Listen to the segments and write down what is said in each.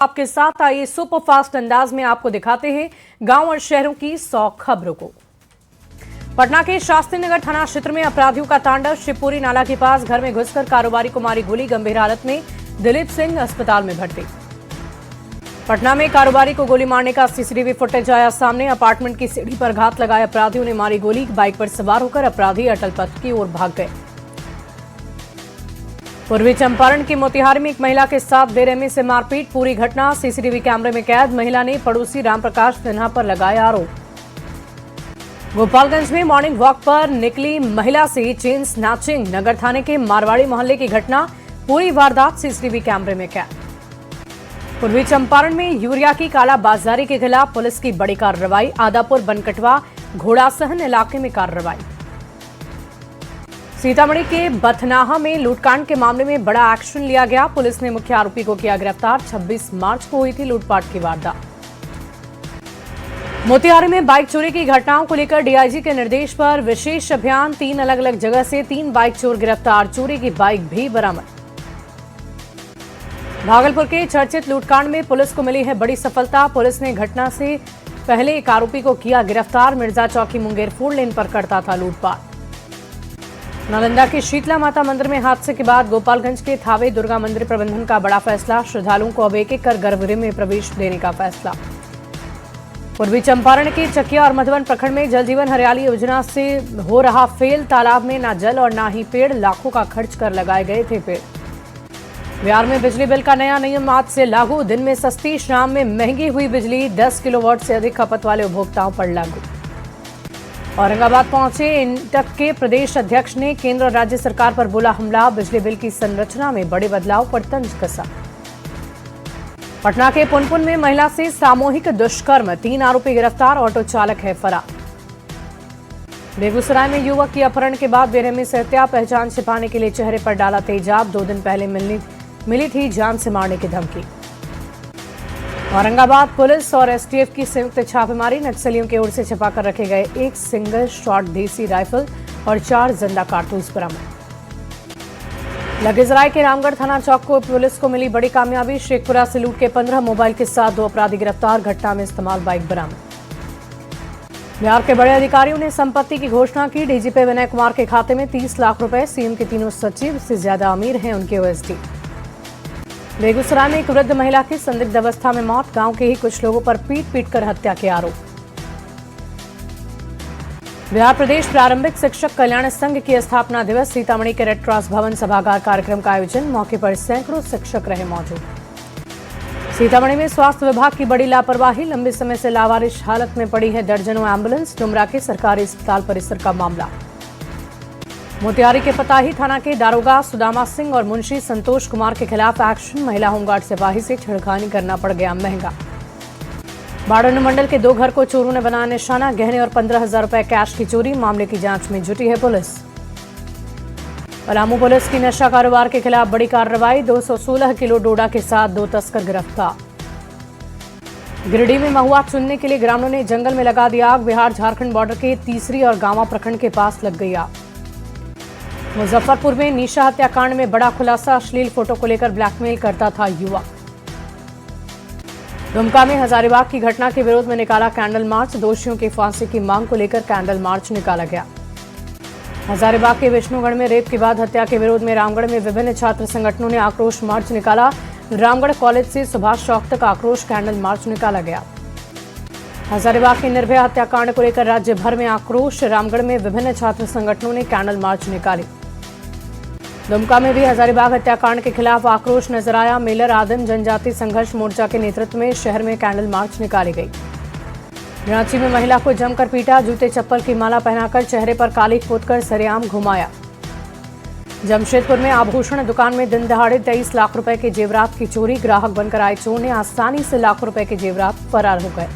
आपके साथ आइए सुपरफास्ट अंदाज में आपको दिखाते हैं गांव और शहरों की 100 खबरों को। पटना के शास्त्री नगर थाना क्षेत्र में अपराधियों का तांडव। शिवपुरी नाला के पास घर में घुसकर कारोबारी को मारी गोली, गंभीर हालत में दिलीप सिंह अस्पताल में भर्ती। पटना में कारोबारी को गोली मारने का सीसीटीवी फुटेज आया सामने। अपार्टमेंट की सीढ़ी पर घात लगाए अपराधियों ने मारी गोली। बाइक पर सवार होकर अपराधी अटल पथ की ओर भाग गए। पूर्वी चंपारण के मोतिहारी में एक महिला के साथ बेरहमी से मारपीट, पूरी घटना सीसीटीवी कैमरे में कैद। महिला ने पड़ोसी रामप्रकाश सिन्हा पर लगाया आरोप। गोपालगंज में मॉर्निंग वॉक पर निकली महिला से चेन स्नैचिंग, नगर थाने के मारवाड़ी मोहल्ले की घटना। पूरी वारदात सीसीटीवी कैमरे में कैद। पूर्वी चंपारण में यूरिया की कालाबाजारी के खिलाफ पुलिस की बड़ी कार्रवाई। आदापुर बनकटवा घोड़ासहन इलाके में कार्रवाई। सीतामढ़ी के बथनाहा में लूटकांड के मामले में बड़ा एक्शन लिया गया। पुलिस ने मुख्य आरोपी को किया गिरफ्तार। 26 मार्च को हुई थी लूटपाट की वारदात। मोतिहारी में बाइक चोरी की घटनाओं को लेकर डीआईजी के निर्देश पर विशेष अभियान। 3 अलग अलग जगह से 3 बाइक चोर गिरफ्तार, चोरी की बाइक भी बरामद। भागलपुर के चर्चित लूटकांड में पुलिस को मिली है बड़ी सफलता। पुलिस ने घटना से पहले एक आरोपी को किया गिरफ्तार। मिर्जा चौकी मुंगेर 4 लेन पर करता था लूटपाट। नालंदा के शीतला माता मंदिर में हादसे के बाद गोपालगंज के थावे दुर्गा मंदिर प्रबंधन का बड़ा फैसला। श्रद्धालुओं को अब एक-एक कर गर्भगृह में प्रवेश देने का फैसला। पूर्वी चंपारण के चकिया और मधुबन प्रखंड में जल जीवन हरियाली योजना से हो रहा फेल। तालाब में न जल और न ही पेड़, लाखों का खर्च कर लगाए गए थे पेड़। बिहार में बिजली बिल का नया नियम आज से लागू। दिन में सस्ती, शाम में महंगी हुई बिजली। 10 किलोवाट से अधिक खपत वाले उपभोक्ताओं पर लागू। औरंगाबाद पहुंचे इंटक के प्रदेश अध्यक्ष ने केंद्र और राज्य सरकार पर बोला हमला। बिजली बिल की संरचना में बड़े बदलाव पर तंज कसा। पटना के पुनपुन में महिला से सामूहिक दुष्कर्म, 3 आरोपी गिरफ्तार, ऑटो चालक है फरार। बेगूसराय में युवक की अपहरण के बाद बेरहमी से हत्या, पहचान छिपाने के लिए चेहरे पर डाला तेजाब। 2 दिन पहले मिली थी जान से मारने की धमकी। औरंगाबाद पुलिस और एसटीएफ की संयुक्त छापेमारी। नक्सलियों की ओर से छिपाकर रखे गए 1 सिंगल शॉट देसी राइफल और 4 जिंदा कारतूस बरामद। लखीसराय के रामगढ़ थाना चौक को पुलिस को मिली बड़ी कामयाबी। शेखपुरा से लूट के 15 मोबाइल के साथ 2 अपराधी गिरफ्तार। घटना में इस्तेमाल बाइक बरामद। बिहार के बड़े अधिकारियों ने संपत्ति की घोषणा की। डीजीपी विनय कुमार के खाते में 30 लाख रुपए। सीएम के तीनों सचिव से ज्यादा अमीर हैं उनके ओएसडी। बेगूसराय में एक वृद्ध महिला की संदिग्ध अवस्था में मौत। गांव के ही कुछ लोगों पर पीट कर हत्या के आरोप। बिहार प्रदेश प्रारंभिक शिक्षक कल्याण संघ की स्थापना दिवस। सीतामढ़ी के रेड क्रॉस भवन सभागार कार्यक्रम का आयोजन। मौके पर सैकड़ों शिक्षक रहे मौजूद। सीतामढ़ी में स्वास्थ्य विभाग की बड़ी लापरवाही। लंबे समय से लावारिश हालत में पड़ी है दर्जनों एम्बुलेंस। डुमरा के सरकारी अस्पताल परिसर का मामला। मोतिहारी के पताही थाना के दारोगा सुदामा सिंह और मुंशी संतोष कुमार के खिलाफ एक्शन। महिला होमगार्ड सिपाही से छेड़खानी करना पड़ गया महंगा। बाड़ मंडल के 2 घर को चोरों ने बनाया निशाना। गहने और 15,000 रुपए कैश की चोरी। मामले की जांच में जुटी है पुलिस। पलामू पुलिस की नशा कारोबार के खिलाफ बड़ी कार्रवाई। 216 किलो डोडा के साथ 2 तस्कर गिरफ्तार। गिरिडीह में महुआ चुनने के लिए ग्रामीणों ने जंगल में लगा दिया आग। बिहार झारखंड बॉर्डर के तीसरी और गांवा प्रखंड के पास लग गई आग। मुजफ्फरपुर में निशा हत्याकांड में बड़ा खुलासा। अश्लील फोटो को लेकर ब्लैकमेल करता था युवक। दुमका में हजारीबाग की घटना के विरोध में निकाला कैंडल मार्च। दोषियों की फांसी की मांग को लेकर कैंडल मार्च निकाला गया। हजारीबाग के विष्णुगढ़ में रेप के बाद हत्या के विरोध में रामगढ़ में विभिन्न छात्र संगठनों ने आक्रोश मार्च निकाला। रामगढ़ कॉलेज से सुभाष चौक तक आक्रोश कैंडल मार्च निकाला गया। हजारीबाग के निर्भया हत्याकांड को लेकर राज्य भर में आक्रोश। रामगढ़ में विभिन्न छात्र संगठनों ने कैंडल मार्च निकाली। दुमका में भी हजारीबाग हत्याकांड के खिलाफ आक्रोश नजर आया। मेलर आदिम जनजाति संघर्ष मोर्चा के नेतृत्व में शहर में कैंडल मार्च निकाली गई। रांची में महिला को जमकर पीटा। जूते चप्पल की माला पहनाकर चेहरे पर काली पोतकर सरेआम घुमाया। जमशेदपुर में आभूषण दुकान में दिन दहाड़े 23 लाख रुपए के जेवरात की चोरी। ग्राहक बनकर आए चोर ने आसानी से लाखों रुपए के जेवरात फरार हो गए।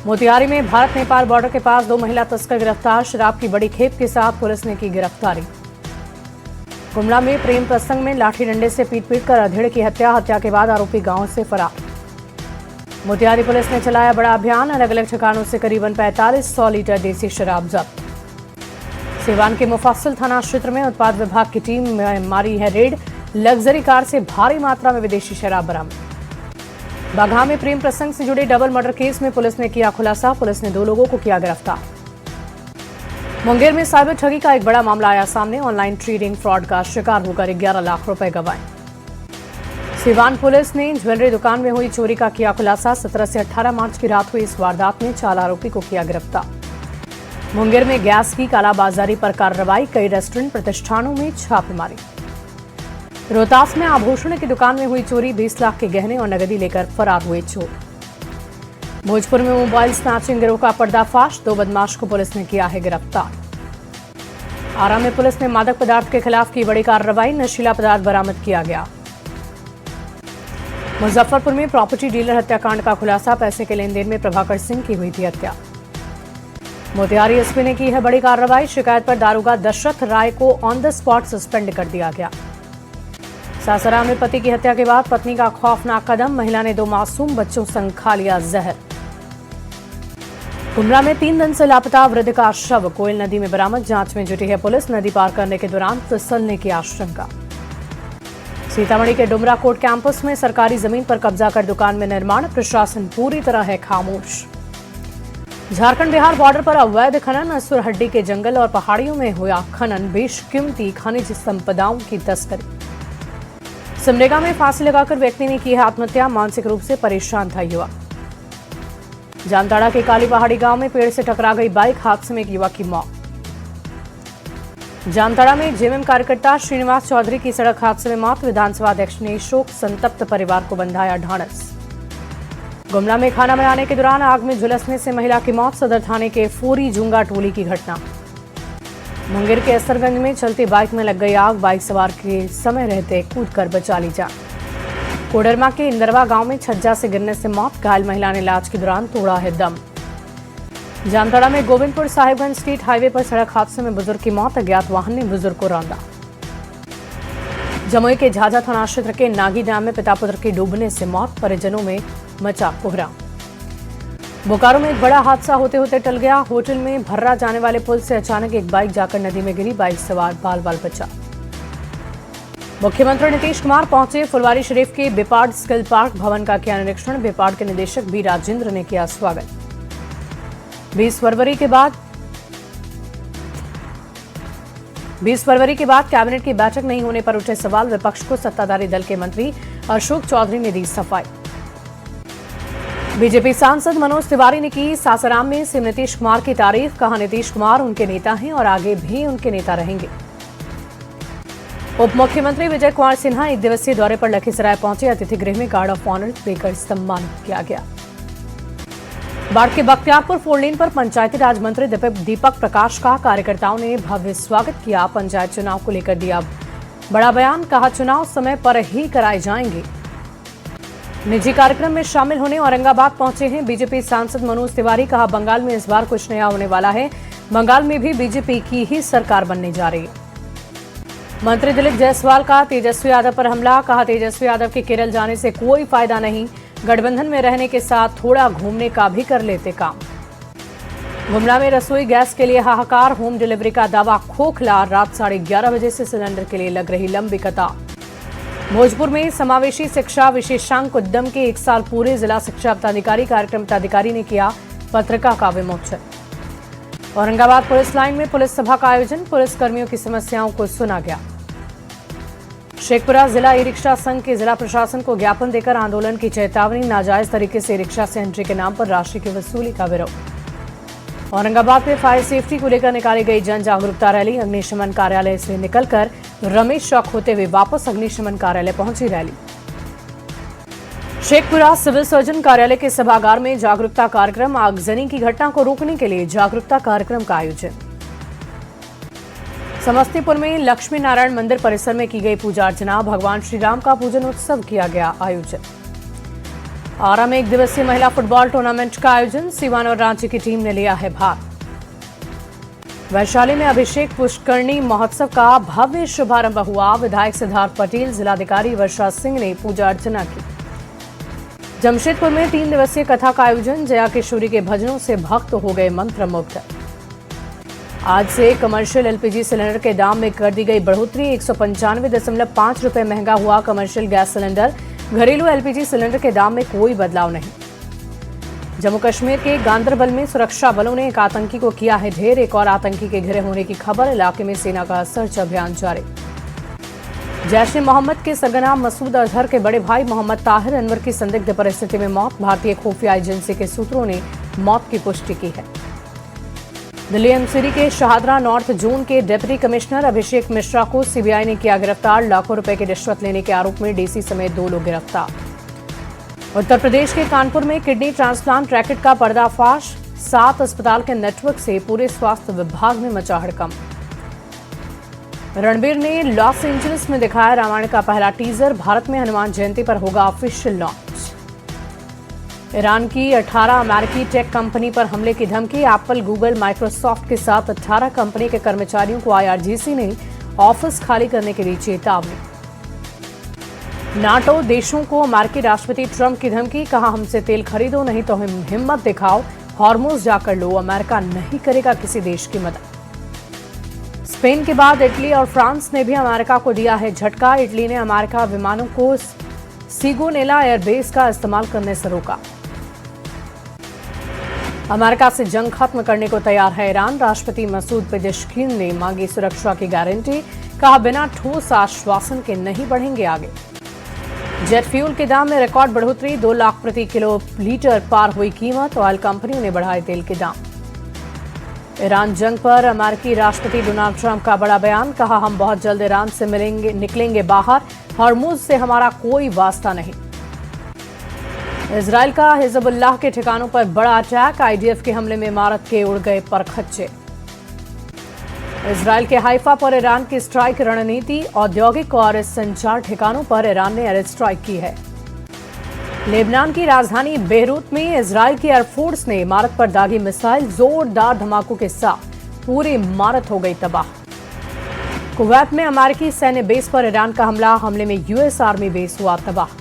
मोतिहारी में भारत नेपाल बॉर्डर के पास 2 महिला तस्कर गिरफ्तार। शराब की बड़ी खेप के साथ पुलिस ने की गिरफ्तारी। गुमला में प्रेम प्रसंग में लाठी डंडे से पीट कर अधेड़ की हत्या के बाद आरोपी गांव से फरार। मोतिहारी पुलिस ने चलाया बड़ा अभियान। अलग अलग ठिकानों से करीबन 4500 लीटर देसी शराब जब्त। सीवान के मुफस्सिल थाना क्षेत्र में उत्पाद विभाग की टीम मारी है रेड। लग्जरी कार से भारी मात्रा में विदेशी शराब बरामद। बाघा में प्रेम प्रसंग से जुड़े डबल मर्डर केस में पुलिस ने किया खुलासा। पुलिस ने 2 लोगों को किया गिरफ्तार। मुंगेर में साइबर ठगी का एक बड़ा मामला आया सामने। ऑनलाइन ट्रेडिंग फ्रॉड का शिकार होकर 11 लाख रुपए गंवाए। सिवान पुलिस ने ज्वेलरी दुकान में हुई चोरी का किया खुलासा। 17 से 18 मार्च की रात हुई इस वारदात में 4 आरोपी को किया गिरफ्तार। मुंगेर में गैस की कालाबाजारी पर कार्रवाई। कई रेस्टोरेंट प्रतिष्ठानों में छापेमारी। रोहतास में आभूषण की दुकान में हुई चोरी। 20 लाख के गहने और नकदी लेकर फरार हुए चोर। भोजपुर में मोबाइल स्नैचिंग गिरोह का पर्दाफाश। 2 बदमाश को पुलिस ने किया है गिरफ्तार। आरा में पुलिस ने मादक पदार्थ के खिलाफ की बड़ी कार्रवाई। नशीला पदार्थ बरामद किया गया। मुजफ्फरपुर में प्रॉपर्टी डीलर हत्याकांड का खुलासा। पैसे के लेन देन में प्रभाकर सिंह की हुई थी हत्या। मोतिहारी एसपी ने की है बड़ी कार्रवाई। शिकायत पर दारोगा दशरथ राय को ऑन द स्पॉट सस्पेंड कर दिया गया। सासाराम में पति की हत्या के बाद पत्नी का खौफनाक कदम। महिला ने 2 मासूम बच्चों संग खा लिया जहर। गुमला में 3 दिन से लापता वृद्ध का शव कोयल नदी में बरामद। जांच में जुटी है पुलिस। नदी पार करने के दौरान फिसलने की आशंका। सीतामढ़ी के डुमरा कोट कैंपस में सरकारी जमीन पर कब्जा कर दुकान में निर्माण। प्रशासन पूरी तरह है खामोश। झारखंड बिहार बॉर्डर पर अवैध खनन। असुर हड्डी के जंगल और पहाड़ियों में हुआ खनन। बेशकीमती खनिज संपदाओं की तस्करी। सिमडेगा में फांसी लगाकर व्यक्ति ने की है आत्महत्या। मानसिक रूप से परेशान था युवक। जामताड़ा के काली पहाड़ी गांव में पेड़ से टकरा गई बाइक। हादसे में एक युवक की मौत। जामताड़ा में जेएमएम कार्यकर्ता श्रीनिवास चौधरी की सड़क हादसे में मौत। विधानसभा अध्यक्ष ने शोक संतप्त परिवार को बंधाया ढांढस। गुमला में खाना बनाने के दौरान आग में झुलसने से महिला की मौत। सदर थाने के फोरी जूंगा टोली की घटना। मुंगेर के असरगंज में चलती बाइक में लग गई आग। बाइक सवार के समय रहते कूदकर बचा ली जान। कोडरमा के इंदरवा गांव में छज्जा से गिरने से मौत। घायल महिला ने इलाज के दौरान तोड़ा है दम। जामताड़ा में गोविंदपुर साहिबगंज स्टेट हाईवे पर सड़क हादसे में बुजुर्ग की मौत। अज्ञात वाहन ने बुजुर्ग को रौंदा। जमुई के झाझा थाना क्षेत्र के नागी डैम में पिता पुत्र की डूबने से मौत। परिजनों में मचा कोहराम। बोकारो में एक बड़ा हादसा होते होते टल गया। होटल में भर्रा जाने वाले पुल से अचानक एक बाइक जाकर नदी में गिरी। बाइक सवार बाल बाल बचा। मुख्यमंत्री नीतीश कुमार पहुंचे फुलवारी शरीफ के बेपाड स्किल पार्क भवन का किया निरीक्षण। बेपाड के निदेशक बी राजेंद्र ने किया स्वागत। 20 फरवरी के बाद कैबिनेट की बैठक नहीं होने पर उठे सवाल। विपक्ष को सत्ताधारी दल के मंत्री अशोक चौधरी ने दी सफाई। बीजेपी सांसद मनोज तिवारी ने की सासाराम में सीएम नीतीश कुमार की तारीफ। कहा नीतीश कुमार उनके नेता हैं और आगे भी उनके नेता रहेंगे। उप मुख्यमंत्री विजय कुमार सिन्हा 1 दिवसीय दौरे पर लखीसराय पहुंचे। अतिथि गृह में गार्ड ऑफ ऑनर देकर सम्मानित किया गया। बाढ़ के बख्तियारपुर 4 लेन पर पंचायती राज मंत्री दीपक प्रकाश का कार्यकर्ताओं ने भव्य स्वागत किया। पंचायत चुनाव को लेकर दिया बड़ा बयान। कहा चुनाव समय पर ही कराए जाएंगे। निजी कार्यक्रम में शामिल होने औरंगाबाद पहुंचे हैं बीजेपी सांसद मनोज तिवारी। कहा बंगाल में इस बार कुछ नया होने वाला है। बंगाल में भी बीजेपी की ही सरकार बनने जा रही है। मंत्री दिलीप जायसवाल का तेजस्वी यादव पर हमला। कहा तेजस्वी यादव के केरल जाने से कोई फायदा नहीं। गठबंधन में रहने के साथ थोड़ा घूमने का भी कर लेते काम। गुमला में रसोई गैस के लिए हाहाकार। होम डिलीवरी का दावा खोखला। रात 11:30 बजे से सिलेंडर के लिए लग रही लंबी कतार। भोजपुर में समावेशी शिक्षा विशेषांक उद्यम के 1 साल पूरे। जिला शिक्षा पदाधिकारी कार्यक्रम पदाधिकारी ने किया पत्रिका का विमोचन। औरंगाबाद पुलिस लाइन में पुलिस सभा का आयोजन। पुलिस कर्मियों की समस्याओं को सुना गया। शेखपुरा जिला ई रिक्शा संघ के जिला प्रशासन को ज्ञापन देकर आंदोलन की चेतावनी। नाजायज तरीके से रिक्शा से एंट्री के नाम पर राशि की वसूली का विरोध। औरंगाबाद में फायर सेफ्टी को लेकर निकाली गई जन जागरूकता रैली। अग्निशमन कार्यालय से निकलकर रमेश चौक होते हुए वापस अग्निशमन कार्यालय पहुंची रैली। शेखपुरा सिविल सर्जन कार्यालय के सभागार में जागरूकता कार्यक्रम। आगजनी की घटना को रोकने के लिए जागरूकता कार्यक्रम का आयोजन। समस्तीपुर में लक्ष्मी नारायण मंदिर परिसर में की गई पूजा अर्चना। भगवान श्री राम का पूजन उत्सव किया गया आयोजन। आरा में 1 दिवसीय महिला फुटबॉल टूर्नामेंट का आयोजन। सीवान और रांची की टीम ने लिया है भाग। वैशाली में अभिषेक पुष्करणी महोत्सव का भव्य शुभारंभ हुआ। विधायक सिद्धार्थ पटेल, जिलाधिकारी वर्षा सिंह ने पूजा अर्चना की। जमशेदपुर में 3 दिवसीय कथा का आयोजन। जया किशोरी के भजनों से भक्त हो गए मंत्रमुग्ध। आज से कमर्शियल एलपीजी सिलेंडर के दाम में कर दी गई बढ़ोतरी। 195.5 रुपए महंगा हुआ कमर्शियल गैस सिलेंडर। घरेलू एलपीजी सिलेंडर के दाम में कोई बदलाव नहीं। जम्मू कश्मीर के गांदरबल में सुरक्षा बलों ने एक आतंकी को किया है ढेर। एक और आतंकी के घिरे होने की खबर। इलाके में सेना का सर्च अभियान जारी। जैश-ए-मोहम्मद के सरगना मसूद अजहर के बड़े भाई मोहम्मद ताहिर अनवर की संदिग्ध परिस्थिति में मौत। भारतीय खुफिया एजेंसी के सूत्रों ने मौत की पुष्टि की है। दिल्ली एमसीडी के शाहदरा नॉर्थ जोन के डिप्टी कमिश्नर अभिषेक मिश्रा को सीबीआई ने किया गिरफ्तार। लाखों रुपए की रिश्वत लेने के आरोप में डीसी समेत 2 लोग गिरफ्तार। उत्तर प्रदेश के कानपुर में किडनी ट्रांसप्लांट रैकेट का पर्दाफाश। 7 अस्पताल के नेटवर्क से पूरे स्वास्थ्य विभाग में मचा हड़कंप। रणबीर ने लॉस एंजलिस में दिखाया रामायण का पहला टीजर। भारत में हनुमान जयंती पर होगा ऑफिशियल लॉन्च। ईरान की 18 अमेरिकी टेक कंपनी पर हमले की धमकी। एप्पल, गूगल, माइक्रोसॉफ्ट के साथ 18 कंपनी के कर्मचारियों को आईआरजीसी ने ऑफिस खाली करने के दी चेतावनी। नाटो देशों को अमेरिकी राष्ट्रपति ट्रंप की धमकी। कहा, हमसे तेल खरीदो नहीं तो हिम्मत दिखाओ, हॉर्मुज जाकर लो, अमेरिका नहीं करेगा किसी देश की मदद। स्पेन के बाद इटली और फ्रांस ने भी अमेरिका को दिया है झटका। इटली ने अमेरिका विमानों को सिगोनेला एयरबेस का इस्तेमाल करने से रोका। अमेरिका से जंग खत्म करने को तैयार है ईरान। राष्ट्रपति मसूद पेजेश्किन ने मांगी सुरक्षा की गारंटी। कहा, बिना ठोस आश्वासन के नहीं बढ़ेंगे आगे। जेट फ्यूल के दाम में रिकॉर्ड बढ़ोतरी। 2 लाख प्रति किलो लीटर पार हुई कीमत। ऑयल कंपनियों ने बढ़ाए तेल के दाम। ईरान जंग पर अमेरिकी राष्ट्रपति डोनाल्ड ट्रंप का बड़ा बयान। कहा, हम बहुत जल्द ईरान से निकलेंगे बाहर, हॉर्मुज से हमारा कोई वास्ता नहीं। इजरायल का हिजबुल्लाह के ठिकानों पर बड़ा अटैक। आईडीएफ के हमले में इमारत के उड़ गए परखच्चे। इजरायल के हाइफा पर ईरान की स्ट्राइक रणनीति। औद्योगिक और संचार ठिकानों पर ईरान ने एयर स्ट्राइक की है। लेबनान की राजधानी बेरूत में इजरायल की एयरफोर्स ने इमारत पर दागी मिसाइल। जोरदार धमाकों के साथ पूरी इमारत हो गई तबाह। कुवैत में अमेरिकी सैन्य बेस पर ईरान का हमला। हमले में यूएस आर्मी बेस हुआ तबाह।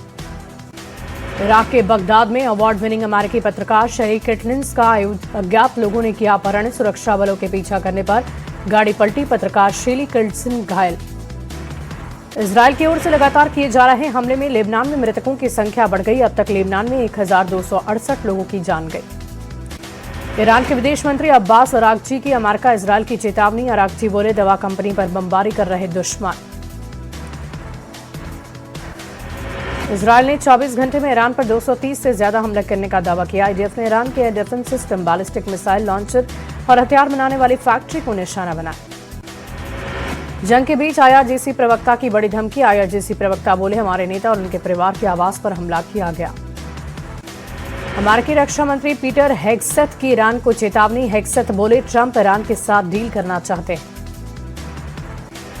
इराक के बगदाद में अवार्ड विनिंग अमेरिकी पत्रकार शहरी किटलिंस का अज्ञात लोगों ने किया अपहरण। सुरक्षा बलों के पीछा करने पर गाड़ी पलटी। पत्रकार शेली किल्सन घायल। इजरायल की ओर से लगातार किए जा रहे हमले में लेबनान में मृतकों की संख्या बढ़ गई। अब तक लेबनान में 1268 लोगों की जान गई। ईरान के विदेश मंत्री अब्बास अरागची की अमेरिका इजरायल की चेतावनी। अरागची बोले, दवा कंपनी पर बमबारी कर रहे दुश्मन। इजरायल ने 24 घंटे में ईरान पर 230 से ज्यादा हमला करने का दावा किया। आईडीएफ ने ईरान के air defence system, ballistic missile launcher और हथियार बनाने वाली फैक्ट्री को निशाना बनाया। जंग के बीच आईआरजीसी प्रवक्ता की बड़ी धमकी। आईआरजीसी प्रवक्ता बोले, हमारे नेता और उनके परिवार के आवास पर हमला किया गया। अमेरिकी रक्षा मंत्री पीटर हेगसेथ की ईरान को चेतावनी। हेगसेथ बोले, ट्रंप ईरान के साथ डील करना चाहते हैं।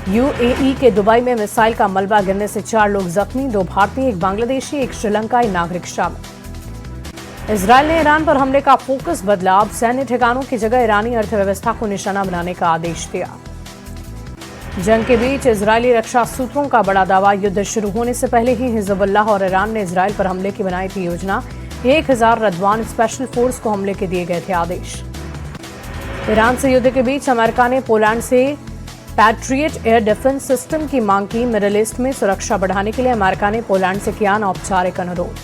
यूएई के दुबई में मिसाइल का मलबा गिरने से 4 लोग जख्मी। 2 भारतीय, 1 बांग्लादेशी, 1 श्रीलंकाई नागरिक शामिल। इजरायल ने ईरान पर हमले का फोकस बदला। अब सैन्य ठिकानों की जगह ईरानी अर्थव्यवस्था को निशाना बनाने का आदेश दिया। जंग के बीच इजरायली रक्षा सूत्रों का बड़ा दावा। युद्ध शुरू होने से पहले ही हिजबुल्लाह और ईरान ने इजरायल पर हमले की बनाई थी योजना। 1000 रद्वान स्पेशल फोर्स को हमले के दिए गए थे आदेश। ईरान से युद्ध के बीच अमेरिका ने पोलैंड से पैट्रियट एयर डिफेंस सिस्टम की मांग की। मिडिल ईस्ट में सुरक्षा बढ़ाने के लिए अमेरिका ने पोलैंड से किया अनौपचारिक अनुरोध।